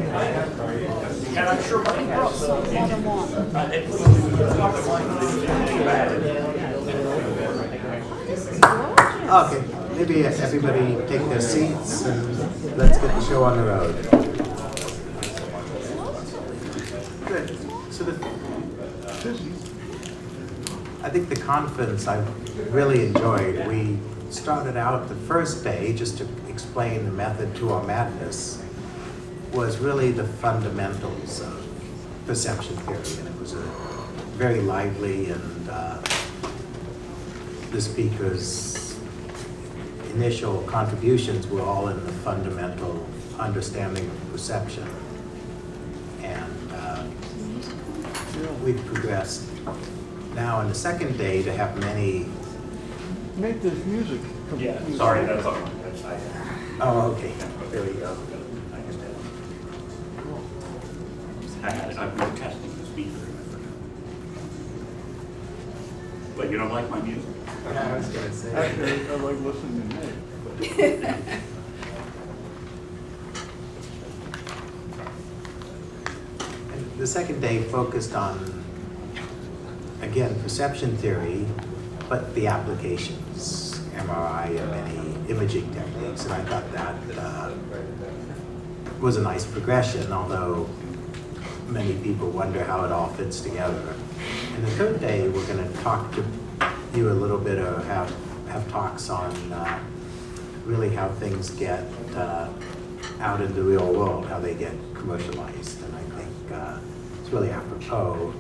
And I'm sure Mike brought some. Okay, maybe everybody take their seats and let's get the show on the road. Good. So I think the conference I really enjoyed. We started out the first day, just to explain the method to our madness, was really the fundamentals of perception theory. And it was a very lively, and the speakers' initial contributions were all in the fundamental understanding of perception. And we've progressed now in the second day to have many. Make this music. Yeah, sorry, that's all. Oh, okay. There we go. I've been testing the speaker. But you don't like my music? Yeah, I was going to say. Actually, I like listening to Nate. The second day focused on, again, perception theory, but the applications, MRI and many imaging techniques. And I thought that was a nice progression, although many people wonder how it all fits together. And the third day, we're going to talk to you a little bit, or have talks on really how things get out in the real world, how they get commercialized. And I think it's really apropos.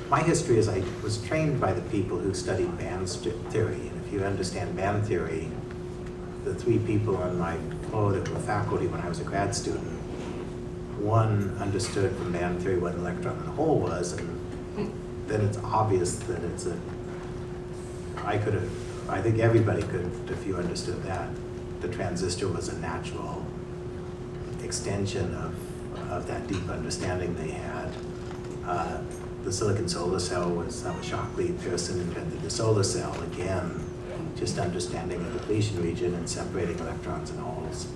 My history is I was trained by the people who studied band theory. And if you understand band theory, the three people on my floor that were faculty when I was a grad student, one understood from band theory what an electron and a hole was, and then it's obvious that it's I think everybody could, if you understood that, the transistor was a natural extension of that deep understanding they had. The silicon solar cell was Shockley. Pearson invented the solar cell, again, just understanding the depletion region and separating electrons and holes.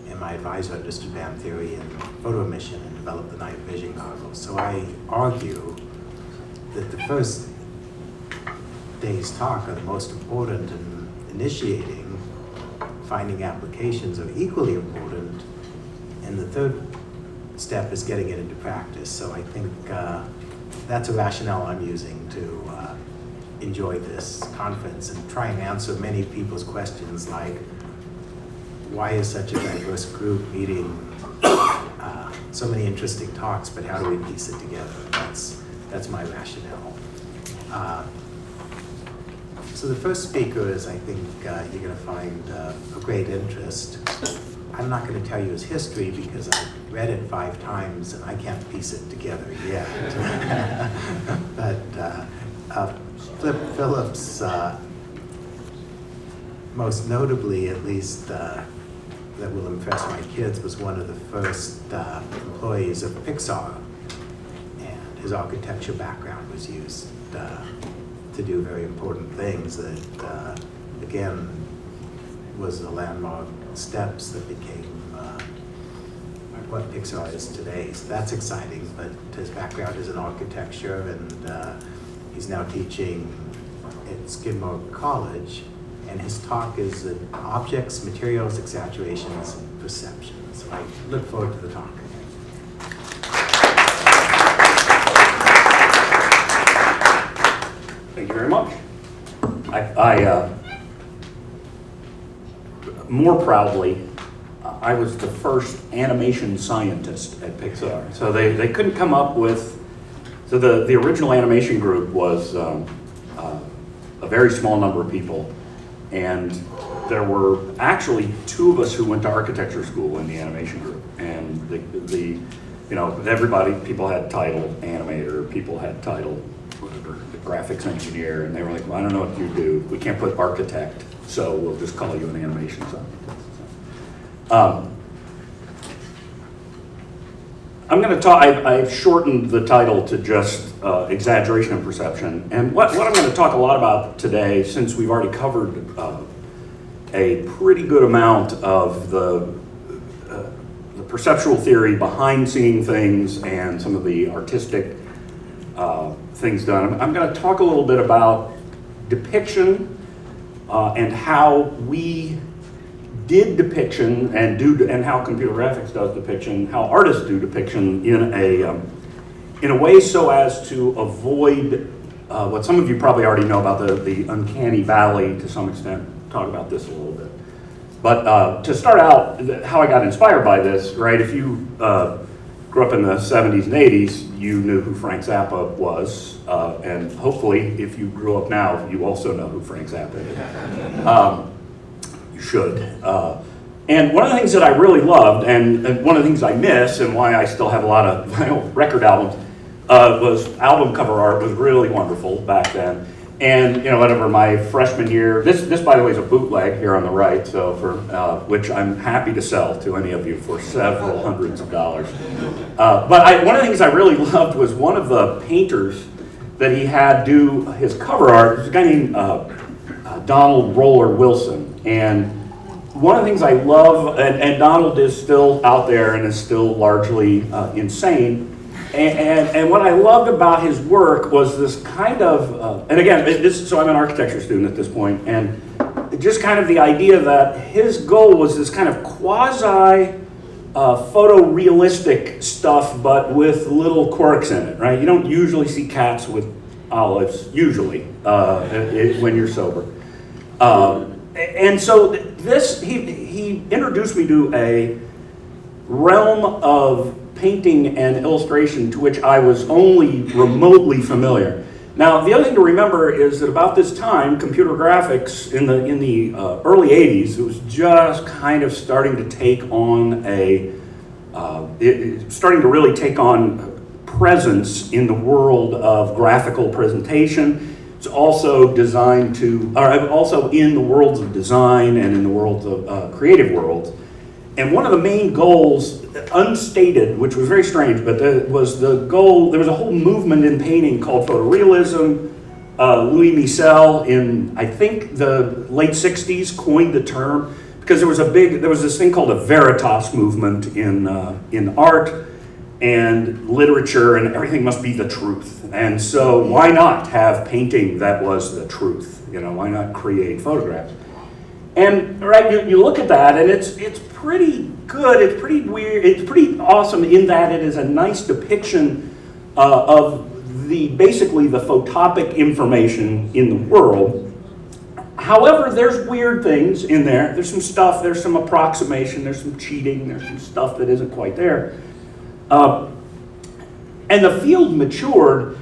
And my advisor understood band theory and photo emission and developed the night vision goggles. So I argue that the first day's talk are the most important, and initiating, finding applications are equally important, and the third step is getting it into practice. So I think that's a rationale I'm using to enjoy this conference and try and answer many people's questions, like, why is such a diverse group meeting so many interesting talks, but how do we piece it together? That's my rationale. So the first speaker is, I think, you're going to find of great interest. I'm not going to tell you his history because I've read it 5 times and I can't piece it together yet. But Phillips, most notably, at least, that will impress my kids, was one of the first employees of Pixar, and his architecture background was used to do very important things that, again, was the landmark steps that became what Pixar is today. So that's exciting, but his background is in architecture, and he's now teaching at Skidmore College, and his talk is Objects, Materials, Exaggerations, and Perceptions. So I look forward to the talk. Thank you very much. I more proudly, I was the first animation scientist at Pixar. So they couldn't come up with, so the original animation group was a very small number of people, and there were actually 2 of us who went to architecture school in the animation group, and the everybody, people had title animator, people had title whatever, the graphics engineer, and they were like, well, I don't know what you do, we can't put architect, so we'll just call you an animation scientist. I'm going to talk, I've shortened the title to just exaggeration and perception. And what I'm going to talk a lot about today, since we've already covered a pretty good amount of the the perceptual theory behind seeing things and some of the artistic things done. I'm going to talk a little bit about depiction and how we did depiction and how computer graphics does depiction, how artists do depiction in a way so as to avoid what some of you probably already know about the uncanny valley to some extent. Talk about this a little bit. But to start out, how I got inspired by this, right? If you grew up in the 70s and 80s, you knew who Frank Zappa was. And hopefully, if you grew up now, you also know who Frank Zappa is. You should. And one of the things that I really loved, and one of the things I miss, and why I still have a lot of vinyl record albums, was album cover art was really wonderful back then. And you know, whatever my freshman year, this by the way is a bootleg here on the right, so for which I'm happy to sell to any of you for several hundreds of dollars. But one of the things I really loved was one of the painters that he had do his cover art. There's a guy named Donald Roller Wilson, and one of the things I love, and Donald is still out there and is still largely insane. And what I loved about his work was this kind of, and again, so I'm an architecture student at this point, and just kind of the idea that his goal was this kind of quasi photorealistic stuff, but with little quirks in it, right? You don't usually see cats with olives, usually, when you're sober. And so he introduced me to a realm of painting and illustration to which I was only remotely familiar. Now, the other thing to remember is that about this time, computer graphics in the early 80s, it was just kind of starting to take on starting to really take on presence in the world of graphical presentation. It's also designed to, or also in the worlds of design and in the worlds of creative worlds. And one of the main goals, unstated, which was very strange, but was the goal, there was a whole movement in painting called photorealism. Louis Michel in, I think, the late 60s coined the term, because there was this thing called a veritas movement in art and literature, and everything must be the truth. And so why not have painting that was the truth? You know, why not create photographs? And right, you look at that, and it's pretty good. It's pretty weird. It's pretty awesome in that it is a nice depiction of basically the photopic information in the world. However, there's weird things in there. There's some stuff. There's some approximation. There's some cheating. There's some stuff that isn't quite there. And the field matured.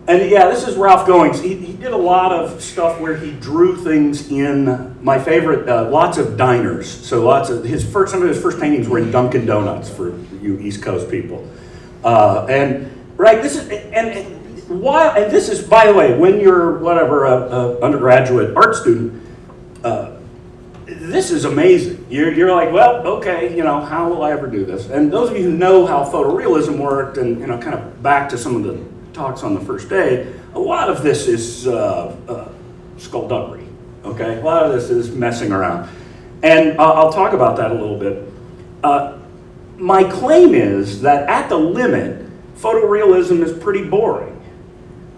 And yeah, this is Ralph Goings. He did a lot of stuff where he drew things in, my favorite, lots of diners. So some of his first paintings were in Dunkin' Donuts for you East Coast people. And this is, by the way, when you're a undergraduate art student, this is amazing. You're like, well, okay, how will I ever do this? And those of you who know how photorealism worked, and kind of back to some of the talks on the first day, a lot of this is skullduggery, okay? A lot of this is messing around. And I'll talk about that a little bit. My claim is that at the limit, photorealism is pretty boring.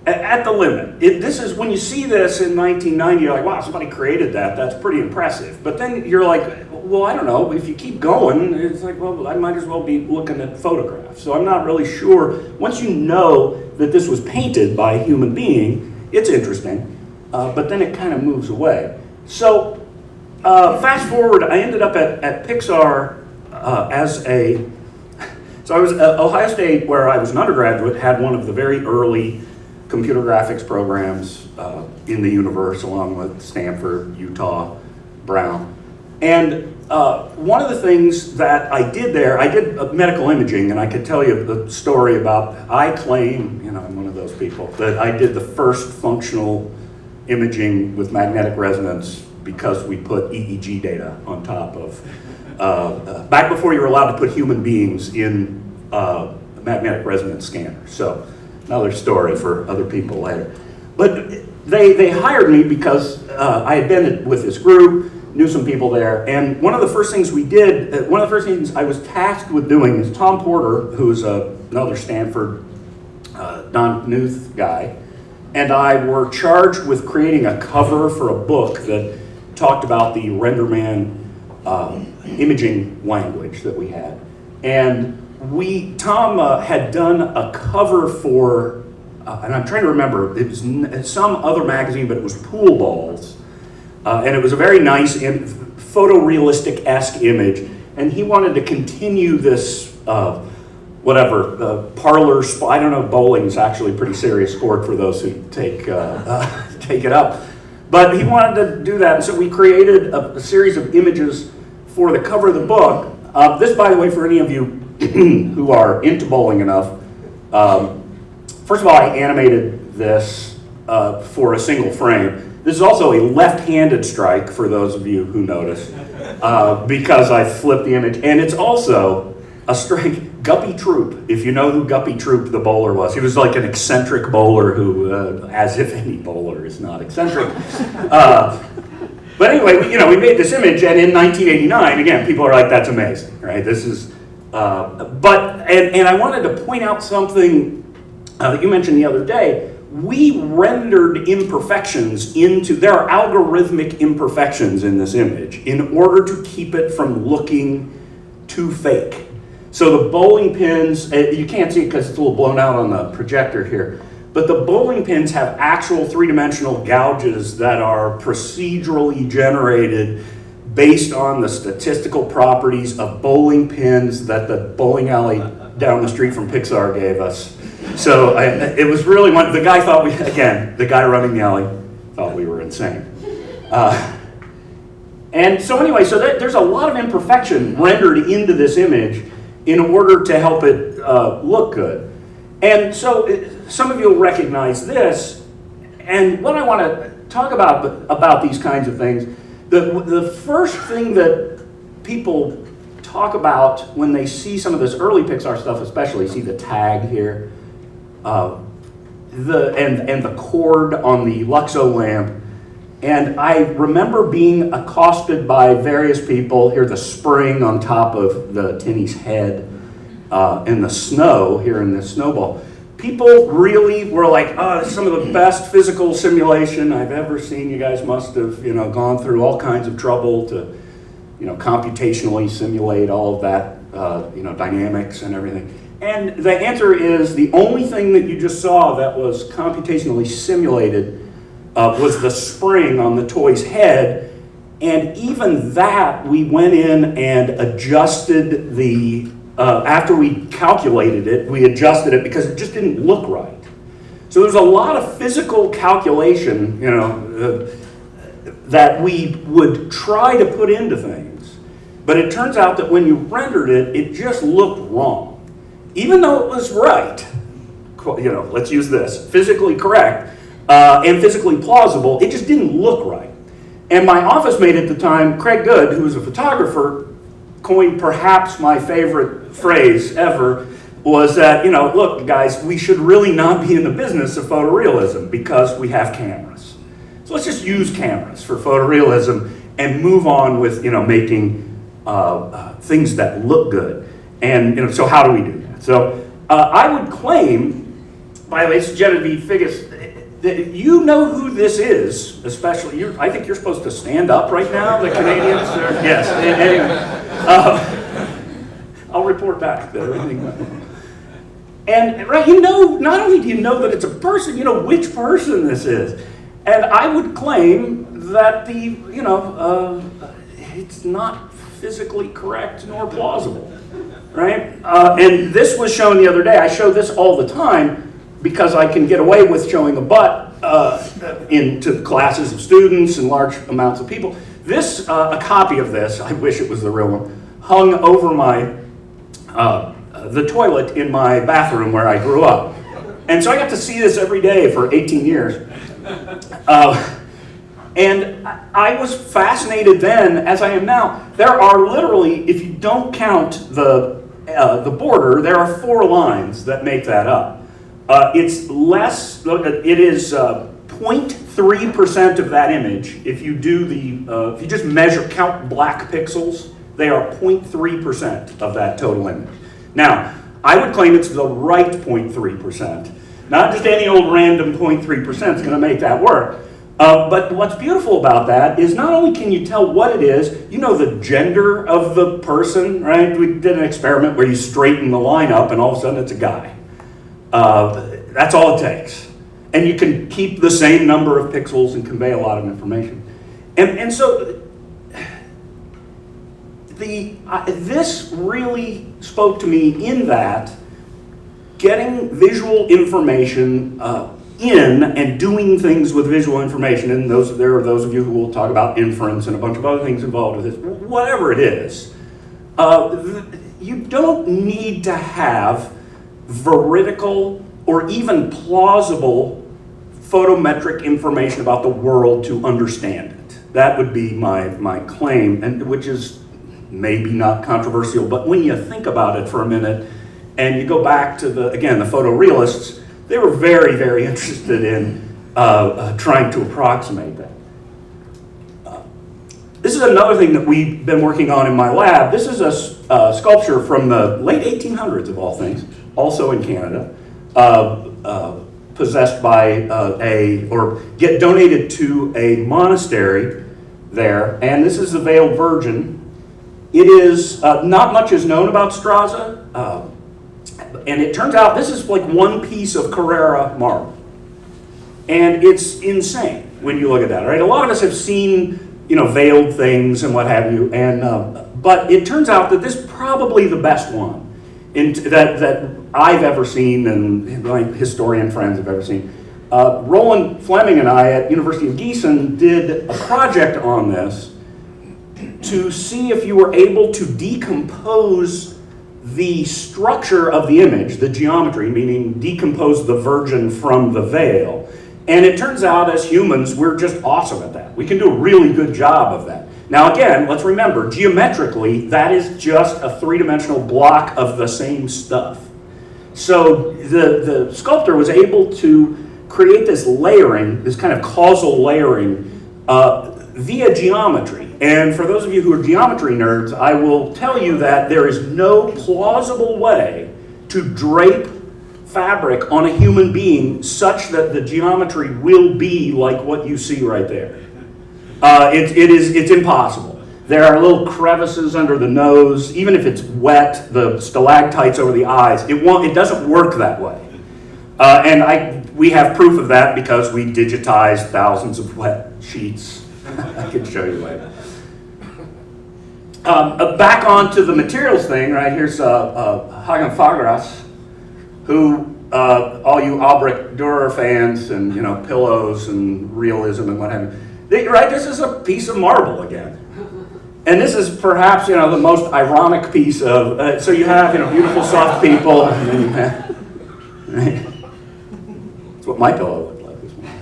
At the limit. This is, when you see this in 1990, you're like, wow, somebody created that. That's pretty impressive. But then you're like, well, I don't know. If you keep going, it's like, well, I might as well be looking at photographs. So I'm not really sure. Once you know that this was painted by a human being, it's interesting. But then it kind of moves away. So fast forward, I ended up at Pixar so I was at Ohio State, where I was an undergraduate, had one of the very early computer graphics programs in the universe, along with Stanford, Utah, Brown. And one of the things that I did there, I did medical imaging, and I could tell you the story about, I claim, I'm one of those people, that I did the first functional imaging with magnetic resonance because we put EEG data on top of, back before you were allowed to put human beings in magnetic resonance scanners. So another story for other people later. But they hired me because I had been with this group. knew some people there. And one of the first things we did, one of the first things I was tasked with doing is Tom Porter, who's another Stanford Don Knuth guy, and I were charged with creating a cover for a book that talked about the RenderMan imaging language that we had. And Tom had done a cover for, and I'm trying to remember, it was some other magazine, but it was Pool Balls. And it was a very nice, photorealistic-esque image. And he wanted to continue this, the parlor, I don't know, bowling is actually a pretty serious sport for those who take it up. But he wanted to do that, and so we created a series of images for the cover of the book. This, by the way, for any of you who are into bowling enough, first of all, I animated this for a single frame. This is also a left-handed strike, for those of you who notice, because I flipped the image. And it's also a strike, Guppy Troop, if you know who Guppy Troop the bowler was. He was like an eccentric bowler who, as if any bowler is not eccentric. But anyway, we made this image, and in 1989, again, people are like, that's amazing, right? This is, and I wanted to point out something that you mentioned the other day. We rendered imperfections there are algorithmic imperfections in this image in order to keep it from looking too fake. So the bowling pins, you can't see it because it's a little blown out on the projector here, but the bowling pins have actual three-dimensional gouges that are procedurally generated based on the statistical properties of bowling pins that the bowling alley down the street from Pixar gave us. So it was really the guy thought the guy running the alley thought we were insane. And so anyway, so there's a lot of imperfection rendered into this image in order to help it look good. And so some of you will recognize this, and what I want to talk about these kinds of things, the first thing that people talk about when they see some of this early Pixar stuff, especially, see the tag here, and the cord on the Luxo lamp. And I remember being accosted by various people. Here, the spring on top of the tinny's head, in the snow here in this snowball. People really were like, "Oh, this is some of the best physical simulation I've ever seen. You guys must have, gone through all kinds of trouble to, computationally simulate all of that, dynamics and everything." And the answer is the only thing that you just saw that was computationally simulated was the spring on the toy's head, and even that we went in and adjusted after we calculated it, we adjusted it because it just didn't look right. So there's a lot of physical calculation, that we would try to put into things, but it turns out that when you rendered it, it just looked wrong. Even though it was right, let's use this, physically correct, and physically plausible, it just didn't look right. And my office mate at the time, Craig Good, who was a photographer, coined perhaps my favorite phrase ever, was that, look, guys, we should really not be in the business of photorealism because we have cameras. So let's just use cameras for photorealism and move on with, making things that look good. And, so how do we do that? So I would claim, by the way, it's Genevieve Figgis, you know who this is, especially. I think you're supposed to stand up right now, the Canadians. Yes. Anyway, I'll report back that everything went well. And right, not only do you know that it's a person, you know which person this is. And I would claim that it's not physically correct nor plausible, right? And this was shown the other day. I show this all the time because I can get away with showing a butt into classes of students and large amounts of people. A copy of this, I wish it was the real one, hung over the toilet in my bathroom where I grew up. And so I got to see this every day for 18 years. And I was fascinated then, as I am now. There are literally, if you don't count the border, there are 4 lines that make that up. It is 0.3 0.3% of that image, if you do if you just count black pixels, they are 0.3% of that total image. Now, I would claim it's the right 0.3%. Not just any old random 0.3% is going to make that work. But what's beautiful about that is not only can you tell what it is, you know the gender of the person, right? We did an experiment where you straighten the line up and all of a sudden it's a guy. That's all it takes. And you can keep the same number of pixels and convey a lot of information. And so this really spoke to me in that getting visual information in and doing things with visual information, and there are those of you who will talk about inference and a bunch of other things involved with this, whatever it is, you don't need to have veridical or even plausible photometric information about the world to understand it. That would be my claim, and which is maybe not controversial, but when you think about it for a minute, and you go back to the photorealists, they were very, very interested in trying to approximate that. This is another thing that we've been working on in my lab. This is a sculpture from the late 1800s, of all things, also in Canada, possessed by donated to a monastery there. And this is the Veiled Virgin. It is, not much is known about Strazza. And it turns out this is like one piece of Carrara marble. And it's insane when you look at that, right? A lot of us have seen, veiled things and what have you, and but it turns out that this is probably the best one that I've ever seen and my historian friends have ever seen. Roland Fleming and I at University of Gießen did a project on this to see if you were able to decompose the structure of the image, the geometry, meaning decompose the Virgin from the veil. And it turns out as humans, we're just awesome at that. We can do a really good job of that. Now again, let's remember, geometrically, that is just a three-dimensional block of the same stuff. So the sculptor was able to create this layering, this kind of causal layering, via geometry. And for those of you who are geometry nerds, I will tell you that there is no plausible way to drape fabric on a human being such that the geometry will be like what you see right there. It's impossible. There are little crevices under the nose. Even if it's wet, the stalactites over the eyes, it doesn't work that way. And we have proof of that because we digitized thousands of wet sheets. I can show you later. Back onto the materials thing, right? Here's Hagen Fageras, who all you Albrecht Dürer fans and pillows and realism and what have you. Right? This is a piece of marble again, and this is perhaps the most ironic piece of. So you have beautiful soft people. And then you have, right? That's what my pillow looked like this morning.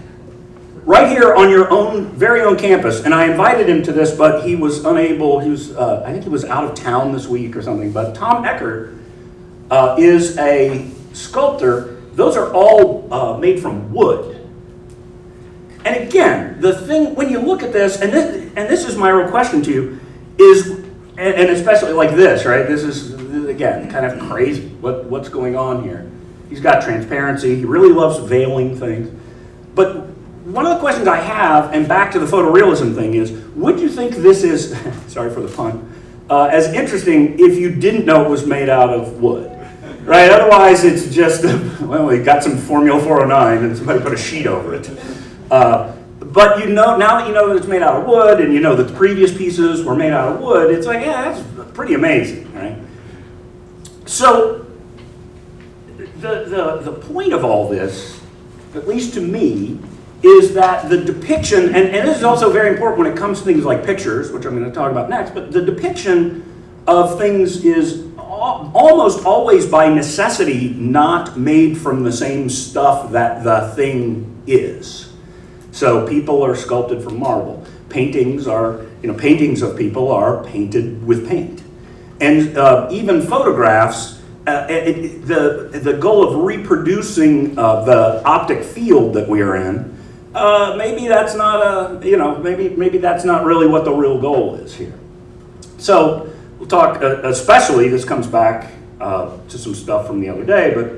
Right here on your own, very own campus, and I invited him to this, but he was unable. He was, I think he was out of town this week or something. But Tom Eckert is a sculptor. Those are all made from wood. And again, the thing when you look at this, and this is my real question to you, is, and especially like this, right? This is again kind of crazy. What's going on here? He's got transparency. He really loves veiling things, but. One of the questions I have, and back to the photorealism thing, is would you think this is, sorry for the pun, as interesting if you didn't know it was made out of wood, right? Otherwise it's just, well, we got some Formula 409 and somebody put a sheet over it. But now that you know that it's made out of wood and you know that the previous pieces were made out of wood, it's like, yeah, that's pretty amazing, right? So the point of all this, at least to me, is that the depiction, and this is also very important when it comes to things like pictures, which I'm going to talk about next, but the depiction of things is almost always by necessity not made from the same stuff that the thing is. So people are sculpted from marble. Paintings of people are painted with paint. And even photographs, the goal of reproducing the optic field that we are in maybe that's not maybe that's not really what the real goal is here. So we'll talk, especially, this comes back to some stuff from the other day, but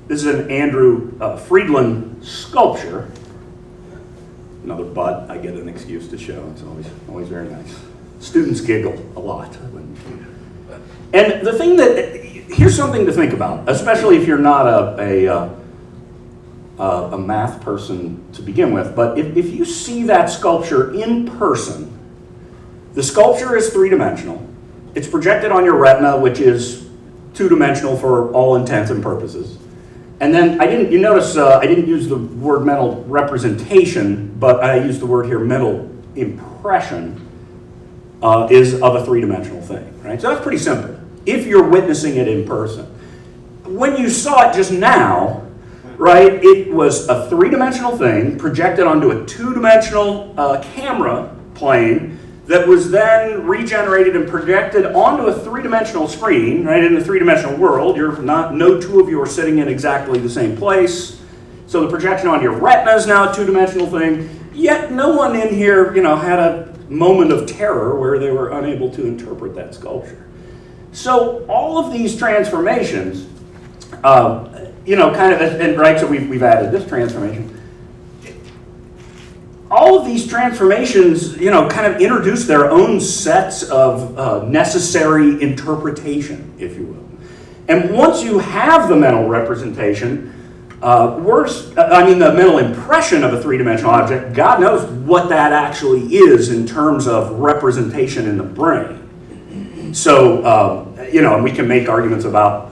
this is an Andrew Friedland sculpture. Another butt, I get an excuse to show. It's always very nice. Students giggle a lot. And the thing here's something to think about, especially if you're not a math person to begin with, but if you see that sculpture in person, the sculpture is three-dimensional. It's projected on your retina, which is two-dimensional for all intents and purposes. And then you notice I didn't use the word mental representation, but I used the word here mental impression is of a three-dimensional thing, right? So that's pretty simple. If you're witnessing it in person. When you saw it just now, right, it was a three-dimensional thing projected onto a two-dimensional camera plane that was then regenerated and projected onto a three-dimensional screen, right? In the three-dimensional world, no two of you are sitting in exactly the same place. So the projection on your retina is now a two-dimensional thing. Yet no one in here, had a moment of terror where they were unable to interpret that sculpture. So all of these transformations, right? So we've added this transformation. All of these transformations, kind of introduce their own sets of necessary interpretation, if you will. And once you have the mental representation, the mental impression of a three-dimensional object, God knows what that actually is in terms of representation in the brain. So, and we can make arguments about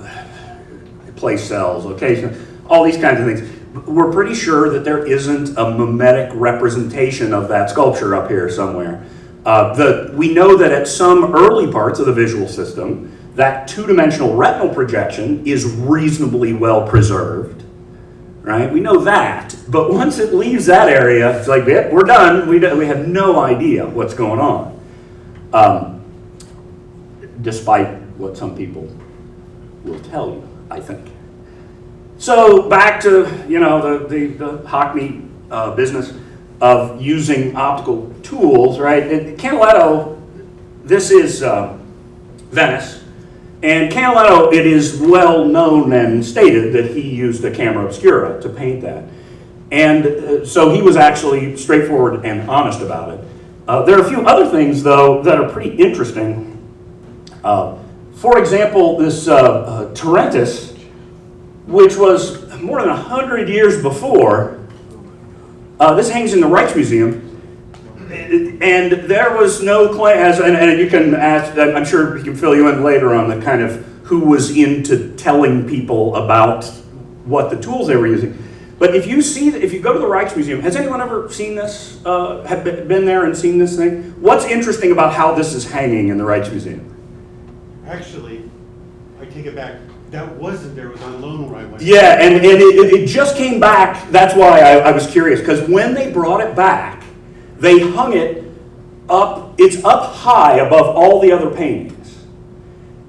place cells, location, all these kinds of things. We're pretty sure that there isn't a mimetic representation of that sculpture up here somewhere. We know that at some early parts of the visual system, that two-dimensional retinal projection is reasonably well preserved, right? We know that, but once it leaves that area, it's like, yeah, we're done. We have no idea what's going on, despite what some people will tell you, I think. So back to the Hockney business of using optical tools, right? Canaletto, this is Venice, and Canaletto, it is well known and stated that he used a camera obscura to paint that, and so he was actually straightforward and honest about it. There are a few other things though that are pretty interesting. For example, this Tarentus, which was more than 100 years before. This hangs in the Rijksmuseum, and there was no claim, and you can ask, I'm sure we can fill you in later on the kind of who was into telling people about what the tools they were using. But if you go to the Rijksmuseum, has anyone ever seen this, have been there and seen this thing? What's interesting about how this is hanging in the Rijksmuseum? Actually, I take it back. That wasn't there. It was on loan where I went. Yeah, and it just came back. That's why I was curious, because when they brought it back, they hung it up. It's up high above all the other paintings.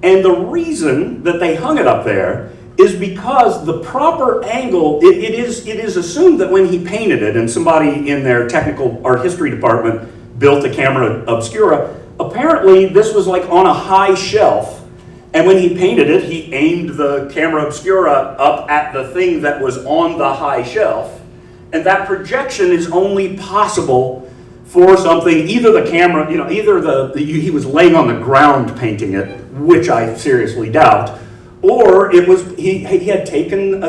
And the reason that they hung it up there is because the proper angle, it is assumed that when he painted it, and somebody in their technical art history department built a camera obscura, apparently this was like on a high shelf. And when he painted it, he aimed the camera obscura up at the thing that was on the high shelf. And that projection is only possible for something, either the camera, he was laying on the ground painting it, which I seriously doubt, or it was he had taken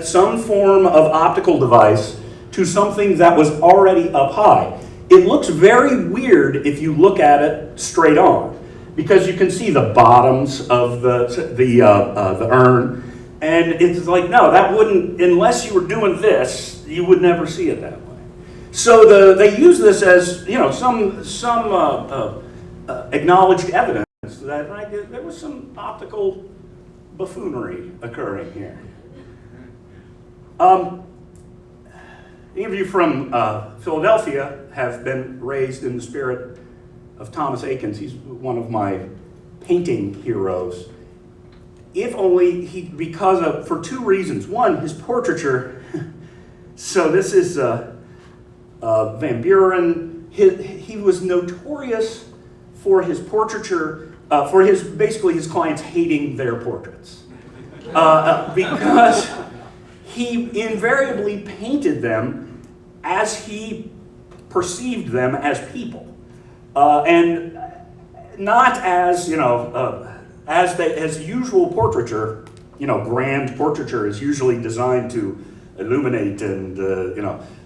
some form of optical device to something that was already up high. It looks very weird if you look at it straight on, because you can see the bottoms of the urn, and it's like, no, that wouldn't, unless you were doing this, you would never see it that way. So they use this as some acknowledged evidence that there was some optical buffoonery occurring here. Any of you from Philadelphia have been raised in the spirit of Thomas Eakins. He's one of my painting heroes. If only for two reasons. One, his portraiture. So this is Van Buren, he was notorious for his portraiture, for basically his clients hating their portraits. Because he invariably painted them as he perceived them as people. And not as, as usual portraiture, grand portraiture is usually designed to illuminate and,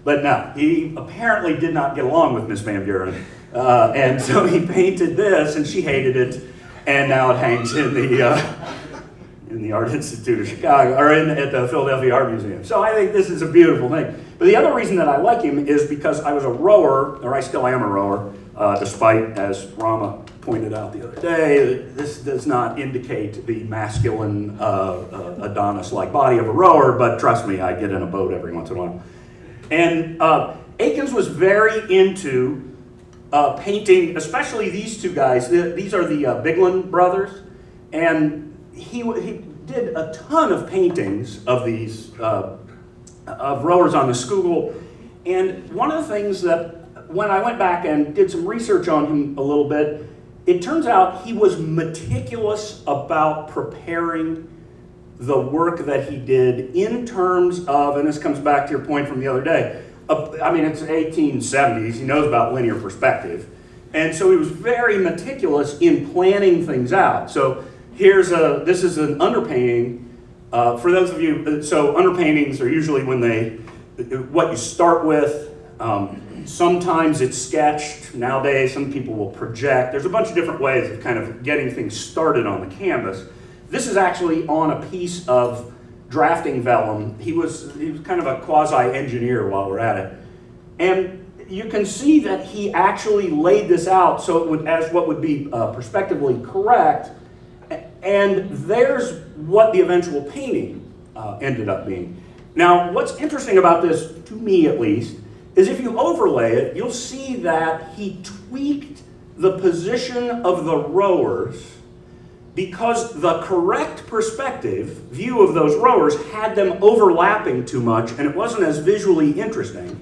but no, he apparently did not get along with Miss Van Buren. And so he painted this and she hated it, and now it hangs in the Art Institute of Chicago, or at the Philadelphia Art Museum. So I think this is a beautiful thing. But the other reason that I like him is because I was a rower, or I still am a rower, despite, as Rama pointed out the other day, this does not indicate the masculine Adonis-like body of a rower, but trust me, I get in a boat every once in a while. And Akins was very into painting, especially these two guys. These are the Biglin brothers, and he did a ton of paintings of these of rowers on the Schuylkill. And one of the things that, when I went back and did some research on him a little bit, it turns out he was meticulous about preparing the work that he did in terms of, and this comes back to your point from the other day, I mean, it's 1870s, he knows about linear perspective. And so he was very meticulous in planning things out. So this is an underpainting. For those of you, so underpaintings are usually what you start with. Sometimes it's sketched. Nowadays, some people will project. There's a bunch of different ways of kind of getting things started on the canvas. This is actually on a piece of drafting vellum. He was kind of a quasi-engineer while we're at it. And you can see that he actually laid this out so it would, as what would be perspectively correct. And there's what the eventual painting ended up being. Now, what's interesting about this, to me at least, is if you overlay it, you'll see that he tweaked the position of the rowers because the correct perspective view of those rowers had them overlapping too much, and it wasn't as visually interesting.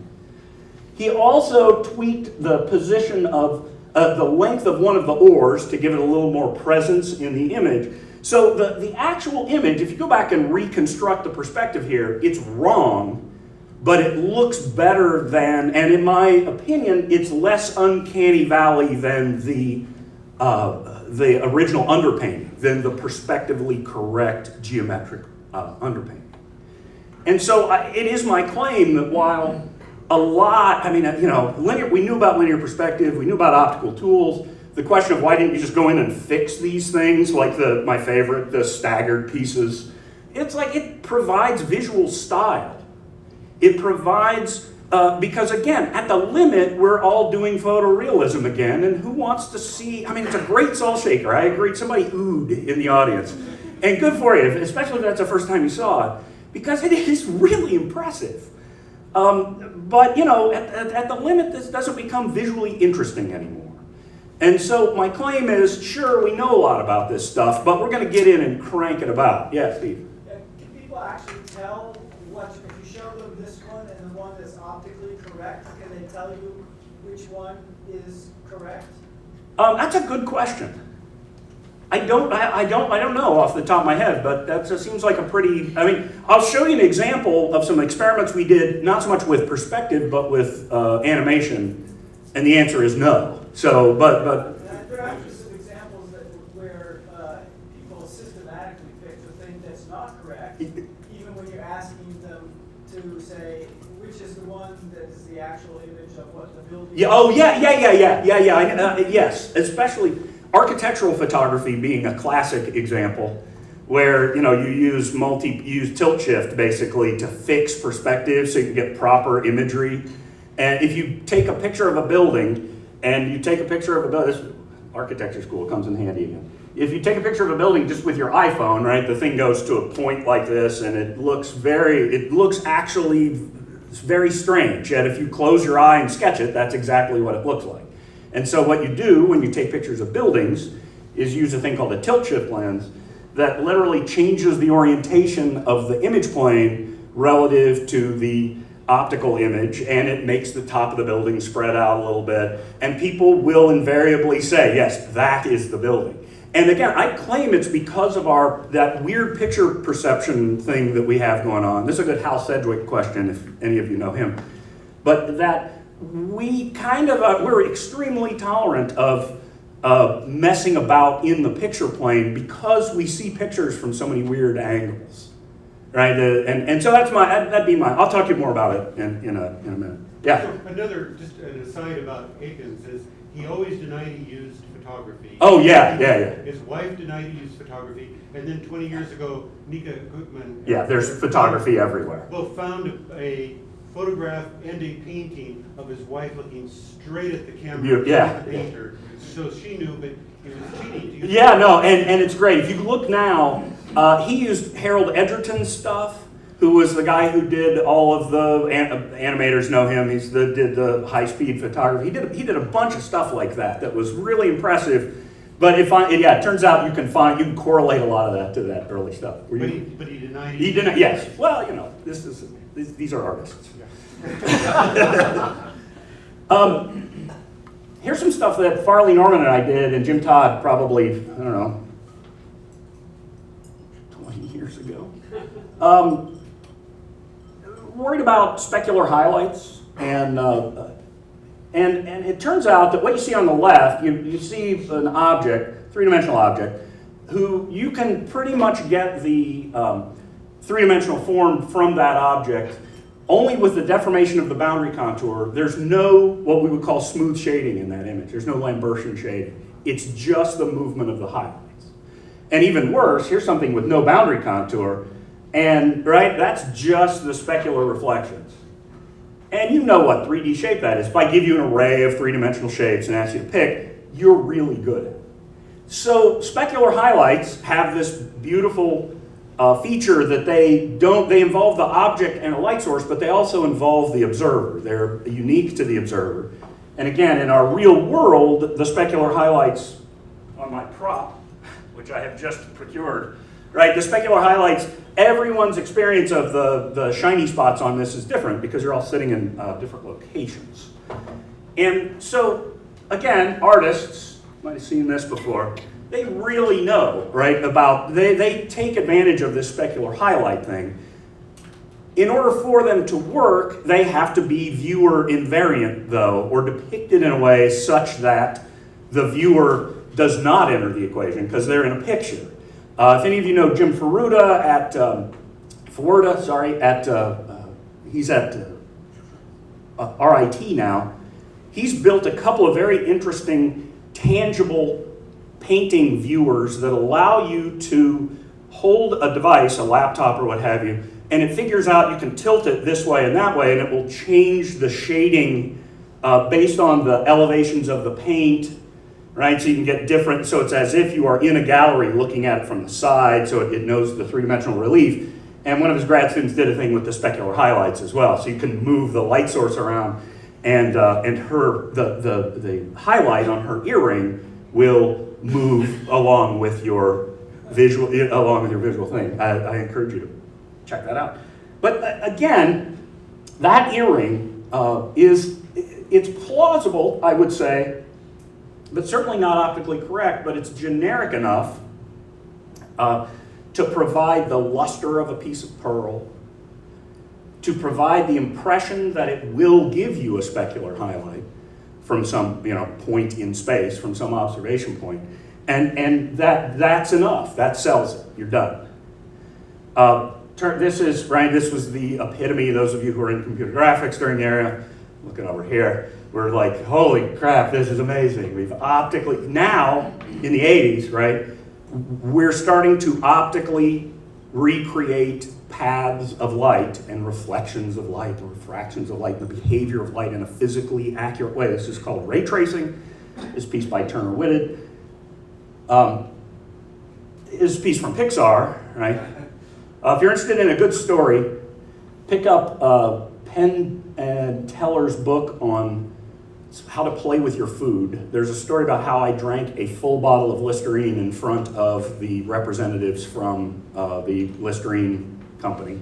He also tweaked the position of the length of one of the oars to give it a little more presence in the image. So the actual image, if you go back and reconstruct the perspective here, it's wrong, but it looks better than, and in my opinion, it's less uncanny valley than the original underpainting, than the perspectively correct geometric underpainting. And so it is my claim that while a lot, I mean, we knew about linear perspective, we knew about optical tools. The question of why didn't you just go in and fix these things, like my favorite, the staggered pieces. It's like it provides visual style. It provides, because again, at the limit, we're all doing photorealism again, and who wants to see, I mean, it's a great soul shaker. I agree, somebody oohed in the audience. And good for you, especially if that's the first time you saw it, because it is really impressive. But, at the limit, this doesn't become visually interesting anymore. And so my claim is, sure, we know a lot about this stuff, but we're going to get in and crank it about. Yeah, Steve? Can people actually tell if you show them this one and the one that's optically correct, can they tell you which one is correct? That's a good question. I don't know off the top of my head, but that seems like a pretty, I mean, I'll show you an example of some experiments we did, not so much with perspective, but with animation, and the answer is no. So, but there are actually some examples where people systematically pick the thing that's not correct, even when you're asking them to say which is the one that is the actual image of what the building is. Yes, especially architectural photography being a classic example where you use tilt shift basically to fix perspective so you can get proper imagery. And if you take a picture of a building this architecture school comes in handy again. If you take a picture of a building just with your iPhone, right, the thing goes to a point like this and it looks actually very strange. Yet if you close your eye and sketch it, that's exactly what it looks like. And so what you do when you take pictures of buildings is use a thing called a tilt shift lens that literally changes the orientation of the image plane relative to the optical image, and it makes the top of the building spread out a little bit, and people will invariably say, yes, that is the building. And again, I claim it's because of that weird picture perception thing that we have going on. This is a good Hal Sedgwick question, if any of you know him. But that we kind of, we're extremely tolerant of messing about in the picture plane because we see pictures from so many weird angles, right? And so that'd be my, I'll talk to you more about it in a minute. Yeah. So another, just an aside about Akins is he always denied he used photography. Oh, yeah. His wife denied he used photography, and then 20 years ago, Nika Gutman. Yeah, there's photography everywhere. Both found a photograph and a painting of his wife looking straight at the camera. Yeah. The painter. So she knew, but it was cheating to use. Yeah, no, and it's great. If you look now, he used Harold Edgerton's stuff, who was the guy who did all of the animators know him. Did the high-speed photography. He did a bunch of stuff like that was really impressive. But it turns out you can correlate a lot of that to that early stuff. But he denied. He didn't. Yes. Well, these are artists. Here's some stuff that Farley Norman and I did, and Jim Todd probably, I don't know, 20 years ago. Worried about specular highlights, and it turns out that what you see on the left, you see an object, three-dimensional object, who you can pretty much get the three-dimensional form from that object only with the deformation of the boundary contour. There's no what we would call smooth shading in that image. There's no Lambertian shading. It's just the movement of the highlights. And even worse, here's something with no boundary contour, and right, that's just the specular reflections. And you know what 3D shape that is. If I give you an array of three-dimensional shapes and ask you to pick, you're really good at it. So specular highlights have this beautiful feature that they involve the object and a light source, but they also involve the observer. They're unique to the observer. And again, in our real world, the specular highlights on my prop, which I have just procured, right? The specular highlights, everyone's experience of the shiny spots on this is different because you're all sitting in different locations. And so, again, artists, might have seen this before, they really know, right, they take advantage of this specular highlight thing. In order for them to work, they have to be viewer invariant, though, or depicted in a way such that the viewer does not enter the equation because they're in a picture. If any of you know Jim he's at RIT now. He's built a couple of very interesting, tangible painting viewers that allow you to hold a device, a laptop or what have you, and it figures out you can tilt it this way and that way, and it will change the shading based on the elevations of the paint, right? So you can get different, so it's as if you are in a gallery looking at it from the side, so it knows the three-dimensional relief. And one of his grad students did a thing with the specular highlights as well, so you can move the light source around, and the highlight on her earring will move along with your visual thing. I encourage you to check that out. But again, that earring it's plausible, I would say, but certainly not optically correct, but it's generic enough to provide the luster of a piece of pearl, to provide the impression that it will give you a specular highlight from some point in space, from some observation point. And that's enough. That sells it. You're done. This was the epitome, those of you who are in computer graphics during the era, looking over here, we're like, holy crap, this is amazing. We've optically, now, in the 80s, right, we're starting to optically recreate paths of light and reflections of light and refractions of light and the behavior of light in a physically accurate way. This is called ray tracing. This piece by Turner Whitted. Is a piece from Pixar, right? If you're interested in a good story, pick up Penn and Teller's book on how to play with your food. There's a story about how I drank a full bottle of Listerine in front of the representatives from the Listerine company.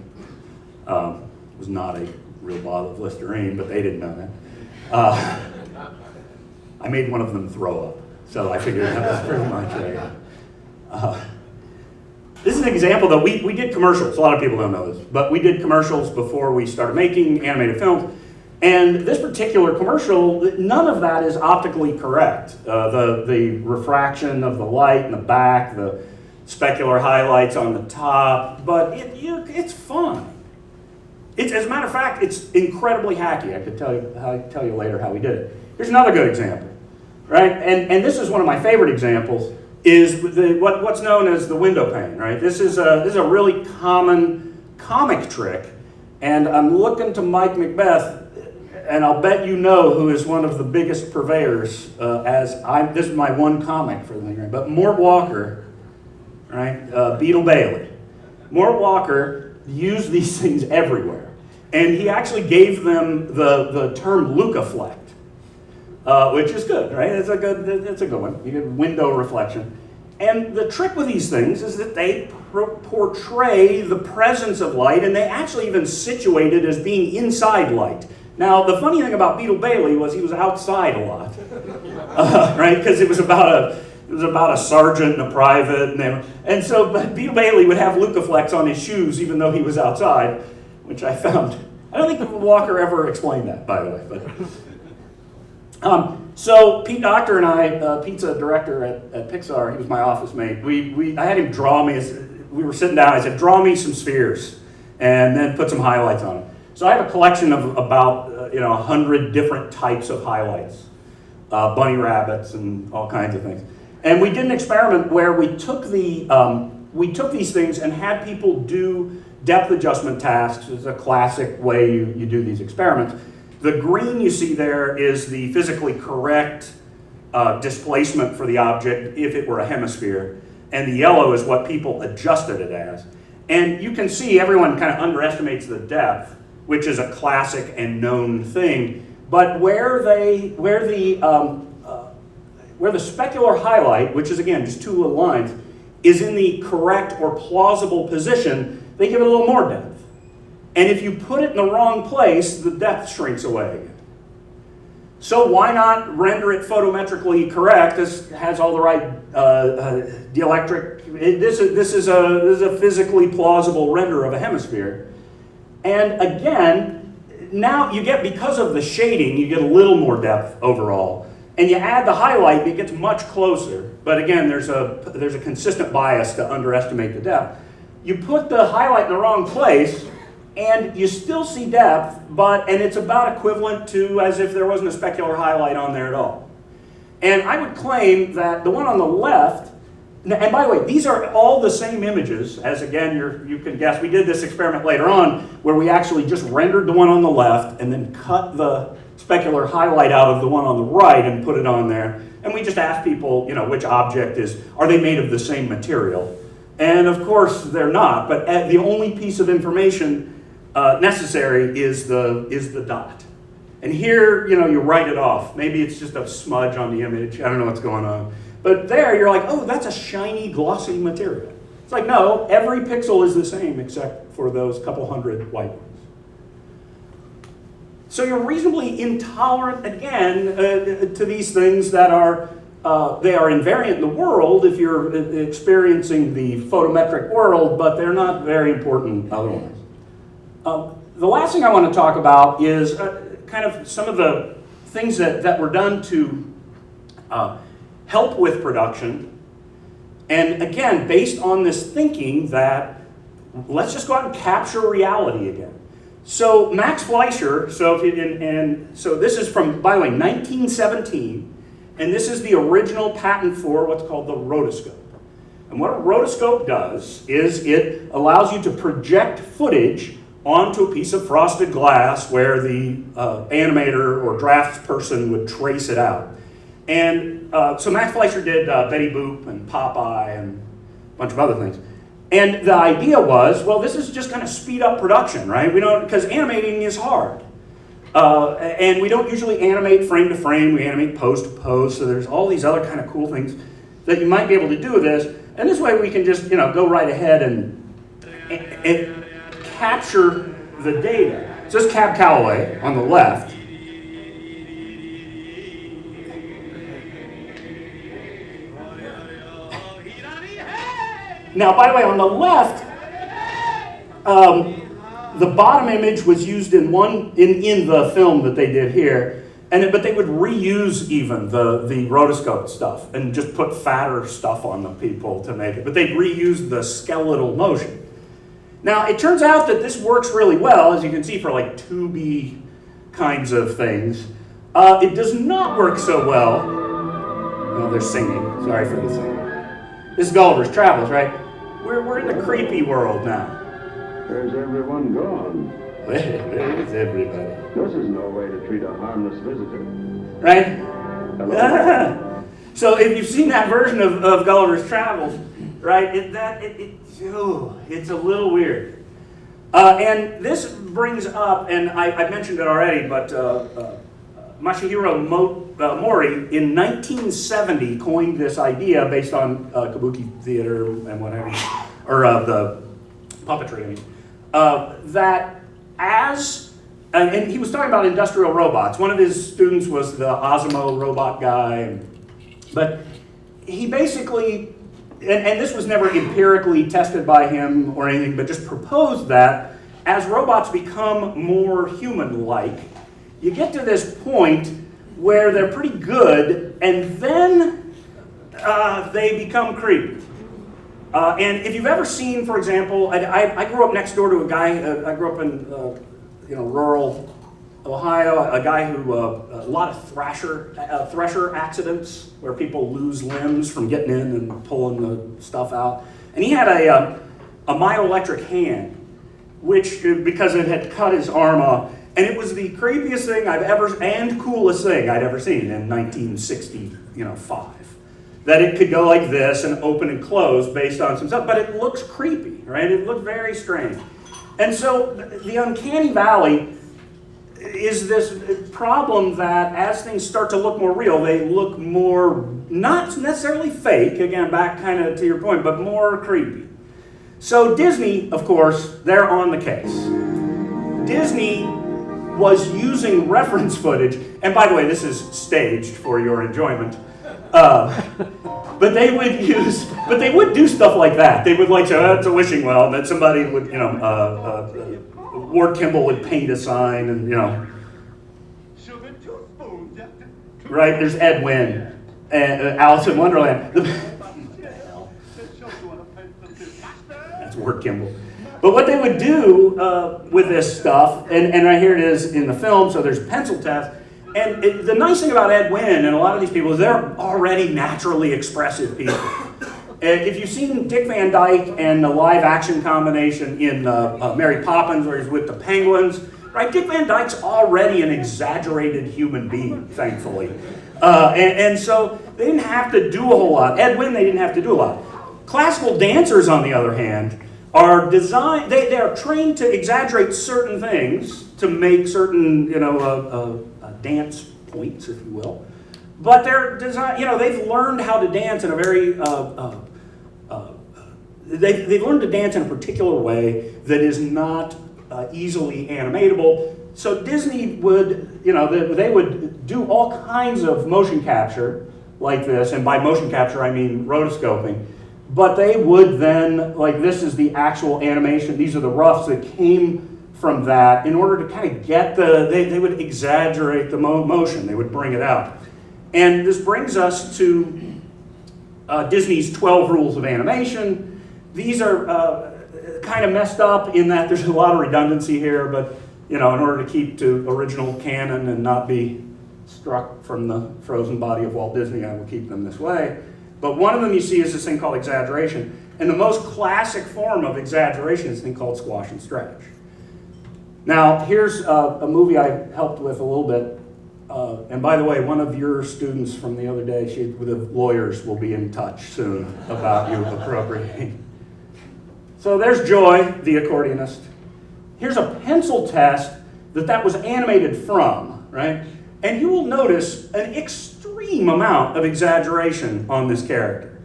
It was not a real bottle of Listerine, but they didn't know that. I made one of them throw up, so I figured that was pretty much this is an example that we did commercials. A lot of people don't know this, but we did commercials before we started making animated films. And this particular commercial, none of that is optically correct. The refraction of the light in the back, the specular highlights on the top, but it's fun. As a matter of fact, it's incredibly hacky. I could tell you later how we did it. Here's another good example, right? And this is one of my favorite examples, is what's known as the window pane, right? This is a really common comic trick, and I'm looking to Mike Macbeth, and I'll bet you know who is one of the biggest purveyors. This is my one comic for the thing, right? But Mort Walker, right? Beetle Bailey. Mort Walker used these things everywhere, and he actually gave them the term Lucaflect, which is good, right? It's a good one. You get window reflection, and the trick with these things is that they portray the presence of light, and they actually even situate it as being inside light. Now, the funny thing about Beetle Bailey was he was outside a lot, right? Because it was about a sergeant and a private, and so but Beetle Bailey would have Lucaflex on his shoes even though he was outside, which I found. I don't think Walker ever explained that, by the way. But so Pete Docter and I, pizza director at Pixar, he was my office mate. I had him draw me. We were sitting down. I said, "Draw me some spheres, and then put some highlights on them." So I have a collection of about 100 different types of highlights, bunny rabbits and all kinds of things. And we did an experiment where we took these things and had people do depth adjustment tasks. It's a classic way you do these experiments. The green you see there is the physically correct displacement for the object if it were a hemisphere, and the yellow is what people adjusted it as. And you can see everyone kind of underestimates the depth, which is a classic and known thing. But where the specular highlight, which is again just two little lines, is in the correct or plausible position, they give it a little more depth. And if you put it in the wrong place, the depth shrinks away again. So why not render it photometrically correct? This has all the right dielectric. This is a physically plausible render of a hemisphere. And again, now you get, because of the shading, you get a little more depth overall. And you add the highlight, it gets much closer. But again, there's a consistent bias to underestimate the depth. You put the highlight in the wrong place, and you still see depth, and it's about equivalent to as if there wasn't a specular highlight on there at all. And I would claim that the one on the left, and by the way, these are all the same images, as again, you can guess. We did this experiment later on where we actually just rendered the one on the left and then cut the specular highlight out of the one on the right and put it on there. And we just asked people, which object are they made of the same material? And of course, they're not, but the only piece of information necessary is the dot. And here, you write it off. Maybe it's just a smudge on the image. I don't know what's going on. But there, you're like, oh, that's a shiny, glossy material. It's like, no, every pixel is the same except for those couple hundred white ones. So you're reasonably intolerant, again, to these things that they are invariant in the world if you're experiencing the photometric world, but they're not very important otherwise. The last thing I want to talk about is kind of some of the things that were done to help with production. And again, based on this thinking that let's just go out and capture reality again. So Max Fleischer, so this is from, by the way, 1917, and this is the original patent for what's called the rotoscope. And what a rotoscope does is it allows you to project footage onto a piece of frosted glass where the animator or draftsperson would trace it out. And so Max Fleischer did Betty Boop and Popeye and a bunch of other things. And the idea was, well, this is just going to speed up production, right? Because animating is hard. And we don't usually animate frame to frame, we animate pose to pose, so there's all these other kind of cool things that you might be able to do with this. And this way we can just, go right ahead and capture the data. So this is Cab Calloway on the left. Now, by the way, on the left, the bottom image was used in the film that they did here, but they would reuse even the rotoscope stuff and just put fatter stuff on the people to make it. But they'd reuse the skeletal motion. Now, it turns out that this works really well, as you can see, for like 2B kinds of things. It does not work so well. Oh, they're singing. Sorry for the singing. This is Gulliver's Travels, right? We're in the creepy world now. Where's everyone gone? Where is everybody? This is no way to treat a harmless visitor. Right? Hello? So if you've seen that version of Gulliver's Travels, right, it's a little weird. And this brings up, and I mentioned it already, but Masahiro Mori in 1970 coined this idea based on kabuki theater and what have you, or the puppetry, I mean, that and he was talking about industrial robots. One of his students was the Osmo robot guy, but he basically, and this was never empirically tested by him or anything, but just proposed that as robots become more human-like, you get to this point where they're pretty good, and then they become creepy. And if you've ever seen, for example, I grew up next door to a guy, I grew up in rural Ohio, a guy who, a lot of thresher accidents where people lose limbs from getting in and pulling the stuff out. And he had a myoelectric hand, which, because it had cut his arm off, and it was the creepiest thing and coolest thing I'd ever seen in 1965. That it could go like this and open and close based on some stuff, but it looks creepy, right? It looked very strange. And so the uncanny valley is this problem that as things start to look more real, they look more, not necessarily fake, again, back kind of to your point, but more creepy. So Disney, of course, they're on the case. Disney was using reference footage, and by the way, this is staged for your enjoyment. But they would do stuff like that. They would say, oh, that's a wishing well, and then somebody would, Ward Kimball would paint a sign, and right. There's Ed Wynn and Alice in Wonderland. That's Ward Kimball. But what they would do with this stuff, and right here it is in the film. So there's a pencil test. And the nice thing about Ed Wynn and a lot of these people is they're already naturally expressive people. If you've seen Dick Van Dyke and the live action combination in Mary Poppins where he's with the penguins, right? Dick Van Dyke's already an exaggerated human being, thankfully. And so they didn't have to do a whole lot. Ed Wynn, they didn't have to do a lot. Classical dancers, on the other hand, are designed, they are trained to exaggerate certain things to make certain, dance points, if you will. But they're designed, they've learned how to dance in a very, they've learned to dance in a particular way that is not easily animatable. So Disney would, they would do all kinds of motion capture like this, and by motion capture I mean rotoscoping. But they would then, this is the actual animation, these are the roughs that came from that in order to kind of get they would exaggerate the motion, they would bring it out. And this brings us to Disney's 12 rules of animation. These are kind of messed up in that there's a lot of redundancy here, but in order to keep to original canon and not be struck from the frozen body of Walt Disney, I will keep them this way. But one of them you see is this thing called exaggeration. And the most classic form of exaggeration is a thing called squash and stretch. Now, here's a movie I helped with a little bit. And by the way, one of your students from the other day, the lawyers will be in touch soon about you appropriating. So there's Joy, the accordionist. Here's a pencil test that was animated from, right? And you will notice an extreme amount of exaggeration on this character.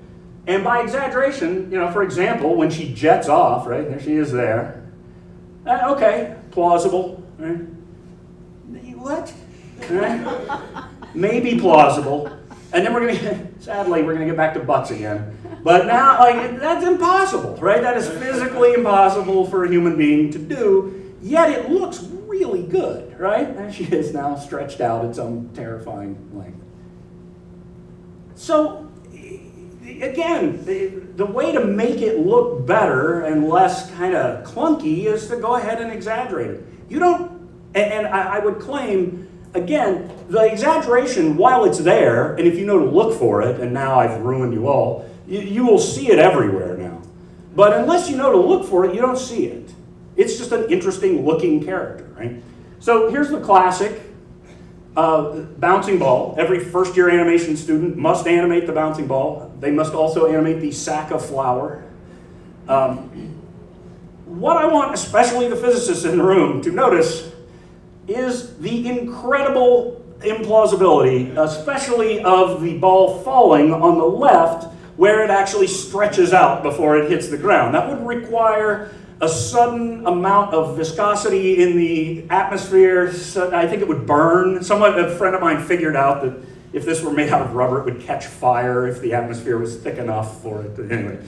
And by exaggeration, for example, when she jets off, right, there she is there. Okay, plausible. right? What? Right? Maybe plausible. And then sadly, we're gonna get back to butts again. But now, like, that's impossible, right? That is physically impossible for a human being to do, yet it looks really good, right? There she is now stretched out at some terrifying length. So, again, the way to make it look better and less kind of clunky is to go ahead and exaggerate it. You don't, and I would claim, again, the exaggeration, while it's there, and if you know to look for it, and now I've ruined you all, you will see it everywhere now. But unless you know to look for it, you don't see it. It's just an interesting looking character, right? So here's the classic bouncing ball. Every first year animation student must animate the bouncing ball. They must also animate the sack of flour. What I want, especially the physicists in the room, to notice is the incredible implausibility, especially of the ball falling on the left, where it actually stretches out before it hits the ground. That would require a sudden amount of viscosity in the atmosphere. So I think it would burn. A friend of mine figured out that if this were made out of rubber, it would catch fire if the atmosphere was thick enough for it. Anyway,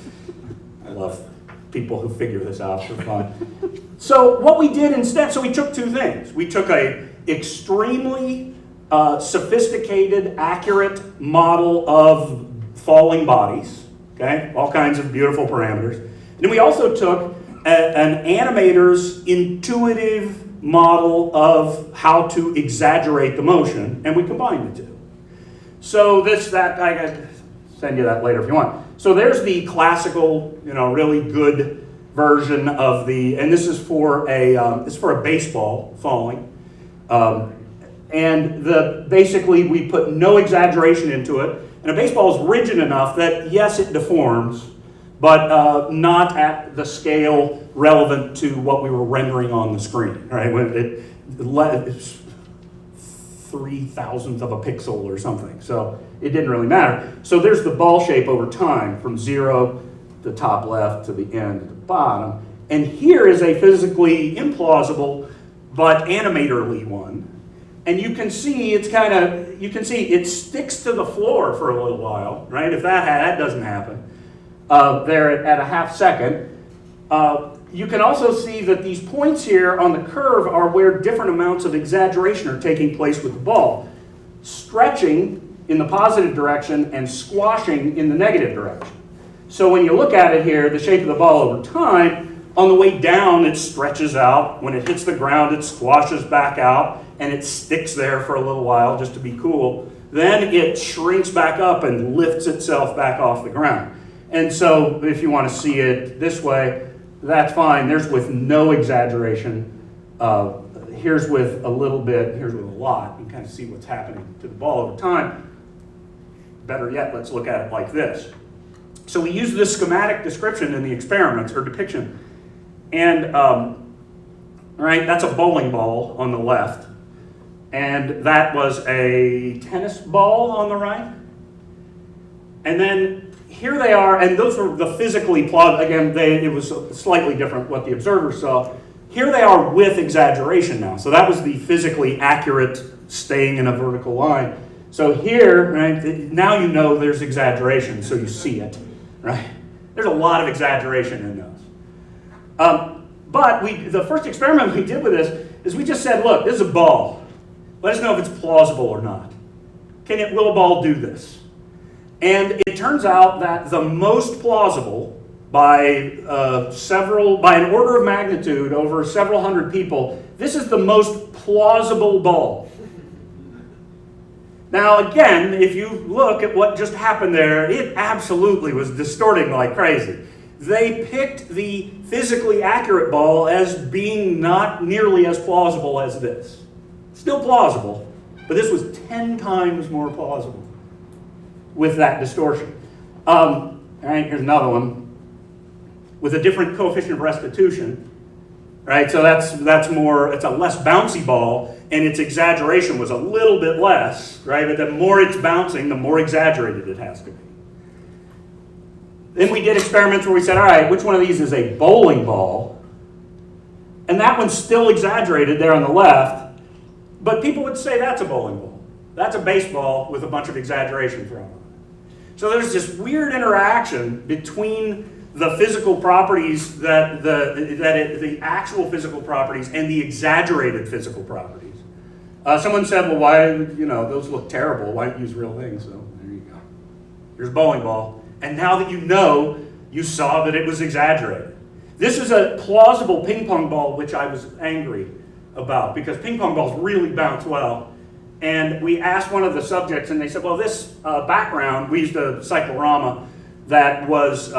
I love people who figure this out for fun. So what we did instead, so we took two things. We took a extremely sophisticated, accurate model of falling bodies, okay? All kinds of beautiful parameters. And then we also took an animator's intuitive model of how to exaggerate the motion, and we combined the two. So I can send you that later if you want. So there's the classical, really good version of and this is for a baseball falling. And basically we put no exaggeration into it. And a baseball is rigid enough that, yes, it deforms, but not at the scale relevant to what we were rendering on the screen, right? When it's 3,000th of a pixel or something. So it didn't really matter. So there's the ball shape over time from 0, the top left, to the end at the bottom. And here is a physically implausible but animatorly one. And you can see it sticks to the floor for a little while, right? If that doesn't happen, there at a half second. You can also see that these points here on the curve are where different amounts of exaggeration are taking place with the ball. Stretching in the positive direction and squashing in the negative direction. So when you look at it here, the shape of the ball over time, on the way down it stretches out. When it hits the ground, it squashes back out and it sticks there for a little while just to be cool. Then it shrinks back up and lifts itself back off the ground. And so if you want to see it this way, that's fine. There's with no exaggeration. Here's with a little bit, here's with a lot. You can kind of see what's happening to the ball over time. Better yet, let's look at it like this. So we use this schematic description in the experiments, or depiction. And, right, that's a bowling ball on the left. And that was a tennis ball on the right. And then here they are, and those were the physically plausible. Again, it was slightly different what the observers saw. Here they are with exaggeration now. So that was the physically accurate staying in a vertical line. So here, right, now you know there's exaggeration, so you see it, right? There's a lot of exaggeration in those. But the first experiment we did with this is we just said, look, this is a ball. Let us know if it's plausible or not. Will a ball do this? And it turns out that the most plausible by an order of magnitude over several hundred people, this is the most plausible ball. Now again, if you look at what just happened there, it absolutely was distorting like crazy. They picked the physically accurate ball as being not nearly as plausible as this. Still plausible, but this was 10 times more plausible with that distortion. All right, here's another one with a different coefficient of restitution. Right, so that's more. It's a less bouncy ball, and its exaggeration was a little bit less. Right, but the more it's bouncing, the more exaggerated it has to be. Then we did experiments where we said, all right, which one of these is a bowling ball? And that one's still exaggerated there on the left, but people would say that's a bowling ball. That's a baseball with a bunch of exaggeration thrown on it. So there's this weird interaction between the physical properties, the actual physical properties, and the exaggerated physical properties. Someone said, well, why, those look terrible. Why don't you use real things? So there you go. Here's a bowling ball. And now that you saw that it was exaggerated. This is a plausible ping pong ball, which I was angry about, because ping pong balls really bounce well. And we asked one of the subjects, and they said, well, this background, we used a cyclorama that was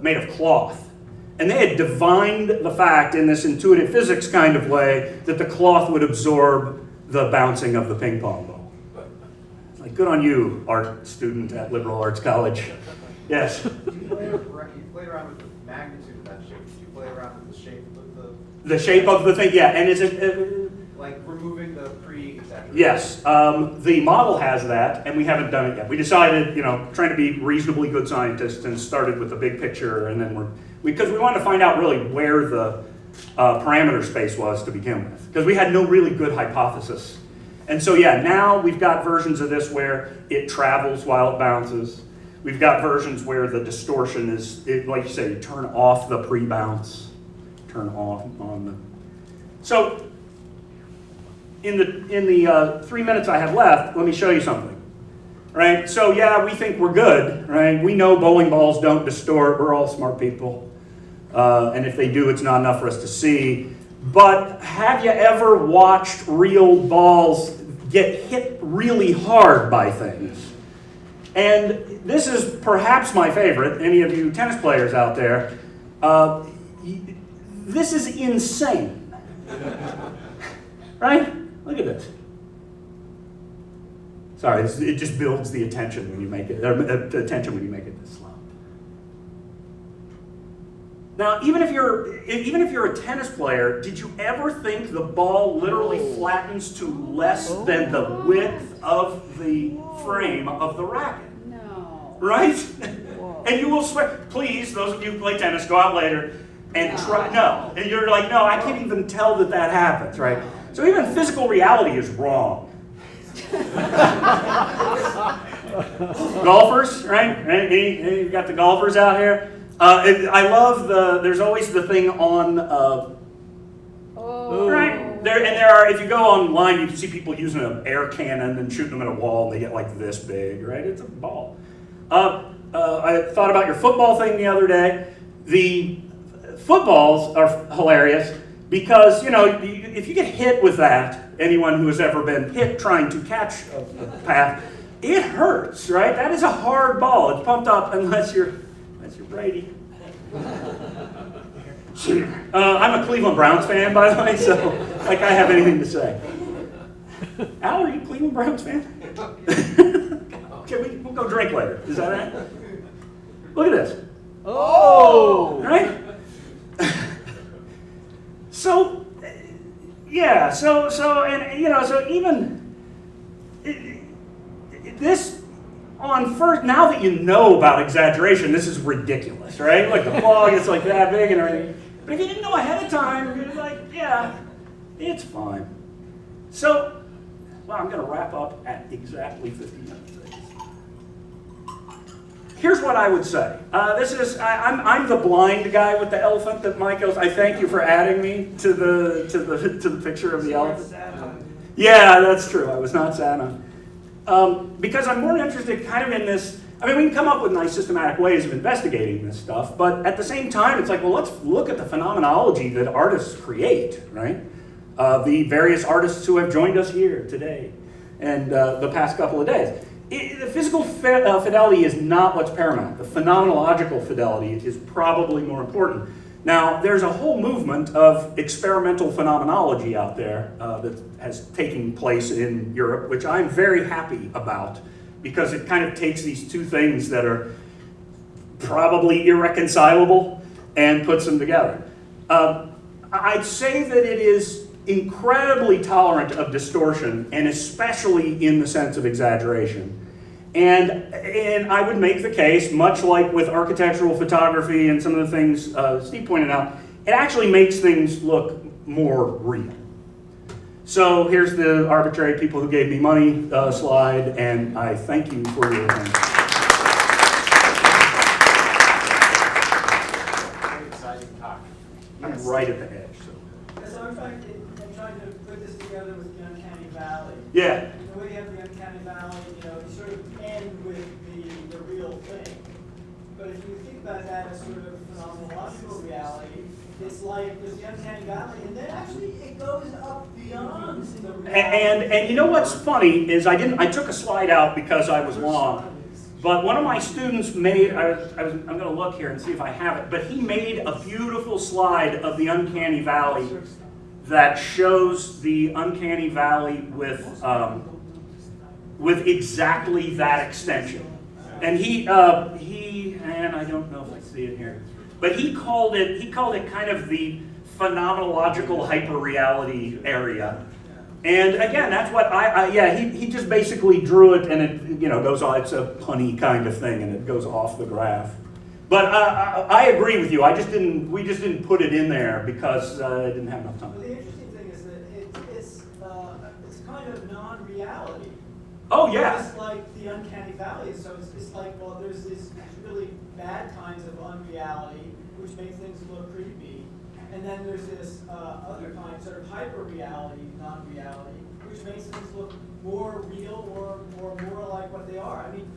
made of cloth. And they had divined the fact in this intuitive physics kind of way that the cloth would absorb the bouncing of the ping pong ball. Like, good on you, art student at Liberal Arts College. Yes? You play around with the magnitude of that shape. You play around with the shape of The shape of the thing, yeah. And is it... like removing the pre-exaggeration. Yes, the model has that, and we haven't done it yet. We decided, trying to be reasonably good scientists, and started with the big picture, and then because we wanted to find out really where the parameter space was to begin with, because we had no really good hypothesis. And so, yeah, now we've got versions of this where it travels while it bounces. We've got versions where the distortion is, like you say, you turn off the pre-bounce, turn off on the... So, in the 3 minutes I have left, let me show you something, right? So yeah, we think we're good, right? We know bowling balls don't distort. We're all smart people. And if they do, it's not enough for us to see. But have you ever watched real balls get hit really hard by things? And this is perhaps my favorite. Any of you tennis players out there, this is insane, right? Look at this. Sorry, it just builds the attention when you make it, attention when you make it this slow. Now, even if you're a tennis player, did you ever think the ball literally flattens to less than the width of the frame of the racket? No. Right? And you will swear, please, those of you who play tennis, go out later and try, no. And you're like, no, I can't even tell that happens, right? So even physical reality is wrong. Golfers, right? You got the golfers out here. I love there's always the thing on, right? There are, if you go online, you can see people using an air cannon and shooting them at a wall, and they get like this big, right? It's a ball. I thought about your football thing the other day. The footballs are hilarious because, if you get hit with that, anyone who has ever been hit trying to catch a pass, it hurts, right? That is a hard ball. It's pumped up unless you're righty. I'm a Cleveland Browns fan, by the way, so like I have anything to say. Al, are you a Cleveland Browns fan? Okay, we'll go drink later. Is that right? Look at this. Oh! Right? So, yeah, so even this on first, now that you know about exaggeration, this is ridiculous, right? Like the ball gets like that big and everything. But if you didn't know ahead of time, you're like, yeah, it's fine. So, well, I'm going to wrap up at exactly 50 minutes. Here's what I would say. I'm the blind guy with the elephant that Mike goes. I thank you for adding me to the picture of the elephant. Yeah, that's true. I was not Santa. Because I'm more interested kind of in this. I mean, we can come up with nice systematic ways of investigating this stuff, but at the same time, it's like, well, let's look at the phenomenology that artists create, right? The various artists who have joined us here today and the past couple of days. The physical fidelity is not what's paramount. The phenomenological fidelity is probably more important. Now, there's a whole movement of experimental phenomenology out there that has taken place in Europe, which I'm very happy about, because it kind of takes these two things that are probably irreconcilable and puts them together. I'd say that it is incredibly tolerant of distortion, and especially in the sense of exaggeration. And I would make the case, much like with architectural photography and some of the things Steve pointed out, it actually makes things look more real. So here's the arbitrary people who gave me money slide, and I thank you for your attention. Very exciting talk. I'm Yes. right at the edge. So. So I'm trying to put this together with the uncanny valley. Yeah. The way you have the uncanny valley, you sort of end with the real thing. But if you think about that as sort of phenomenological reality, it's like there's the uncanny valley, and then actually it goes up beyond the reality. And you know what's funny is I took a slide out because I was long, but one of my students made, I'm going to look here and see if I have it, but he made a beautiful slide of the uncanny valley that shows the uncanny valley with exactly that extension. And he and I don't know if I see it here, but he called it kind of the phenomenological hyperreality area. And again, that's what he just basically drew it, and it goes on. It's a punny kind of thing, and it goes off the graph. But I agree with you. We just didn't put it in there because I didn't have enough Well, time. the interesting thing is that it's kind of non-reality. Oh yeah. Just like the uncanny valley. So it's like, well, there's these really bad kinds of unreality, which make things look creepy. And then there's this other kind, sort of hyper-reality, non-reality, which makes things look more real or more like what they are. I mean,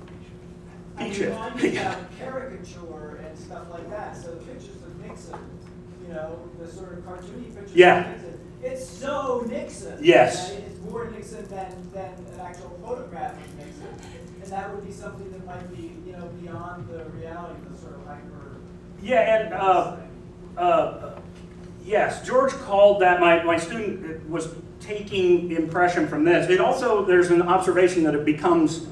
Picture. talking about caricature and stuff like that. So the pictures of Nixon, the sort of cartoony pictures Yeah. of Nixon. It's so Nixon. Yes. Right? It's more Nixon than an actual photograph of Nixon. And that would be something that might be, beyond the reality of the sort of hyper. Yeah, and yes, George called that, my student was taking impression from this. There's an observation that it becomes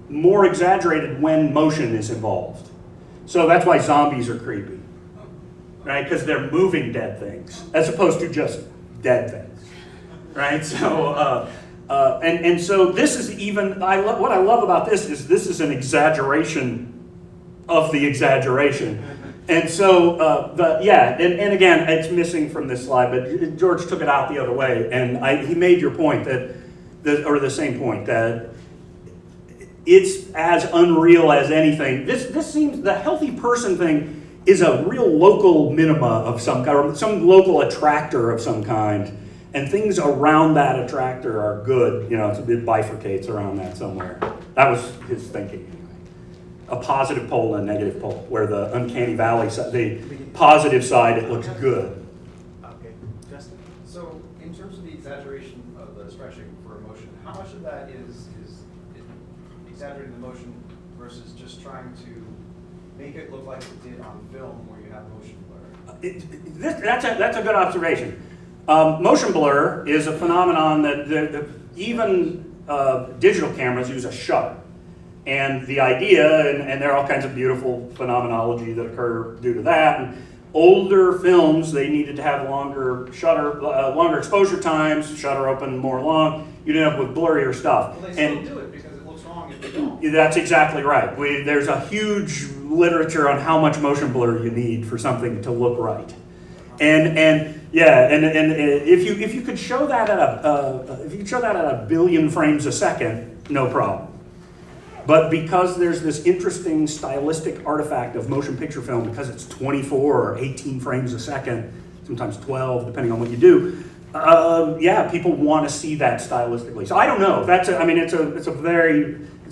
more exaggerated when motion is involved. So that's why zombies are creepy, right? Because they're moving dead things as opposed to just dead things, right? So, and so this is even, what I love about this is an exaggeration of the exaggeration. And so, and again, it's missing from this slide, but George took it out the other way, and he made your point the same point, that it's as unreal as anything. This seems, the healthy person thing is a real local minima of some kind, or some local attractor of some kind, and things around that attractor are good. It bifurcates around that somewhere. That was his thinking. A positive pole and a negative pole, where the uncanny valley side, the positive side, it looks good. Okay, Justin? So, in terms of the exaggeration of the stretching for emotion, how much of that is exaggerating the motion versus just trying to make it look like it did on film where you have motion blur? That's a good observation. Motion blur is a phenomenon that even digital cameras use a shutter. And the idea, and there are all kinds of beautiful phenomenology that occur due to that. And older films, they needed to have longer exposure times, shutter open more long. You'd end up with blurrier stuff. Well, they still do it because it looks wrong if they don't. That's exactly right. There's a huge literature on how much motion blur you need for something to look right. And if you could show that at a billion frames a second, no problem. But because there's this interesting stylistic artifact of motion picture film, because it's 24 or 18 frames a second, sometimes 12, depending on what you do, people want to see that stylistically. So I don't know. It's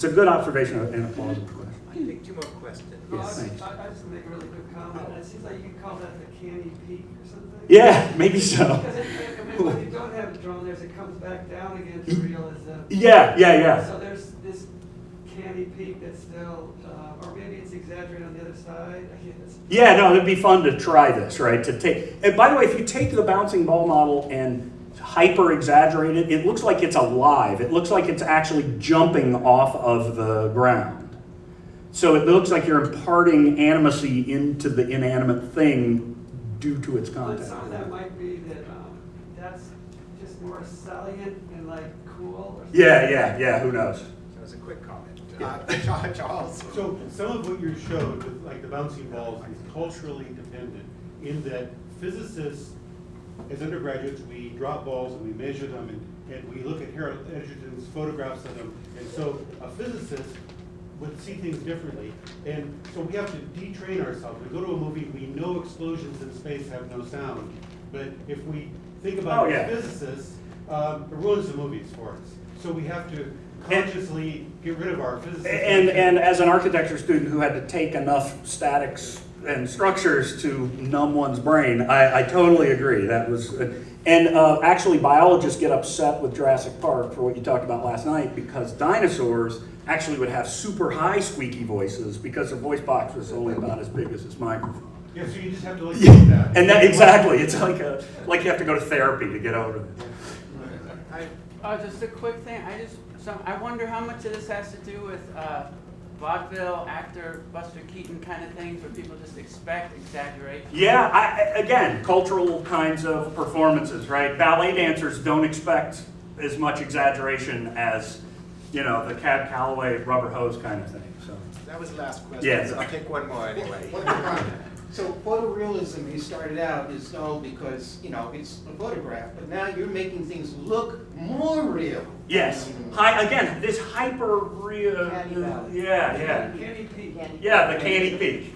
a good observation and a plausible question. I can take two more questions. Well, Yes, I thanks. just make a really quick comment. It seems like you could call that the canny peak or something. Yeah, maybe so. Because when you don't have a drone, it comes back down again to realism. Yeah. So there's this canny peak that's still, or maybe it's exaggerated on the other side. Yeah, no, it'd be fun to try this, right? And by the way, if you take the bouncing ball model and hyper exaggerate it, it looks like it's alive. It looks like it's actually jumping off of the ground. So it looks like you're imparting animacy into the inanimate thing due to its But content. some of that might be that that's just more salient and like cool. Or something. Yeah, who knows? That was a quick comment. Charles? So some of what you showed, with like the bouncing balls, is culturally dependent in that physicists as undergraduates, we drop balls and we measure them, and we look at Harold Edgerton's photographs of them. And so a physicist would see things differently. And so we have to detrain ourselves. We go to a movie, we know explosions in space have no sound. But if we think about Oh, yeah. physicists, it ruins the movies for us. So we have to consciously get rid of our physicists. And as an architecture student who had to take enough statics and structures to numb one's brain, I totally agree. That was, and actually biologists get upset with Jurassic Park for what you talked about last night, because dinosaurs actually would have super high squeaky voices because their voice box was only about as big as this microphone. Yeah, so you just have to like use that. And that, exactly, it's like you have to go to therapy to get over it. Just a quick thing. I wonder how much of this has to do with vaudeville actor Buster Keaton kind of things, where people just expect exaggeration. Yeah, again, cultural kinds of performances, right? Ballet dancers don't expect as much exaggeration as, the Cab Calloway rubber hose kind of thing. So That was the last question. Yeah. So I'll take one more anyway. So photorealism, you started out is dull because, it's a photograph, but now you're making things look more real. yes, again, this hyper real. Canny Valley. Yeah. Canny Peak. Yeah, the canny peak.